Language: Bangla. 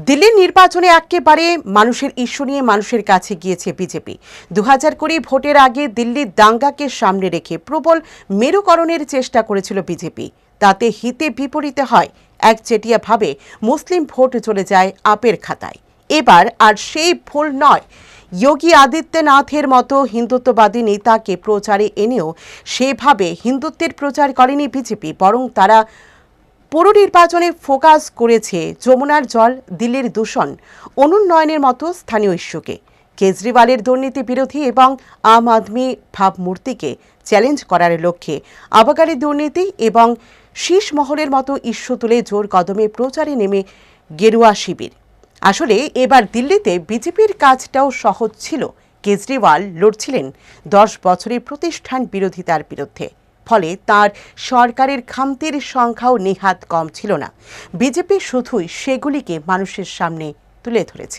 দিল্লির নির্বাচনে একেবারে মানুষের ইস্যু নিয়ে মানুষের কাছে গিয়েছে বিজেপি। 2020 ভোটের আগে দিল্লির দাঙ্গাকে সামনে রেখে প্রবল মেরুকরণের চেষ্টা করেছিল বিজেপি। তাতে হিতে বিপরীতে হয়, একচেটিয়াভাবে মুসলিম ভোট চলে যায় আপের খাতায়। এবার আর সেই ভুল নয়। যোগী আদিত্যনাথের মতো হিন্দুত্ববাদী নেতাকে প্রচারে এনেও সেভাবে হিন্দুত্বের প্রচার করেনি বিজেপি, বরং তারা পুর নির্বাচনে ফোকাস করেছে যমুনার জল, দিল্লির দূষণ, অনুন্নয়নের মতো স্থানীয় ইস্যুকে। কেজরিওয়ালের দুর্নীতি বিরোধী এবং আম আদমি ভাবমূর্তিকে চ্যালেঞ্জ করার লক্ষ্যে আবগারি দুর্নীতি এবং শীষ মহলের মতো ইস্যু তুলে জোর কদমে প্রচারে নেমে গেরুয়া শিবির। আসলে এবার দিল্লিতে বিজেপির কাজটাও সহজ ছিল। কেজরিওয়াল লড়ছিলেন 10 বছরের প্রতিষ্ঠান বিরোধিতার বিরুদ্ধে, ফলে তার সরকারের খামতির সংখ্যাও নেহাত কম ছিল না। বিজেপি শুধুই সেগুলিকে মানুষের সামনে তুলে ধরেছে।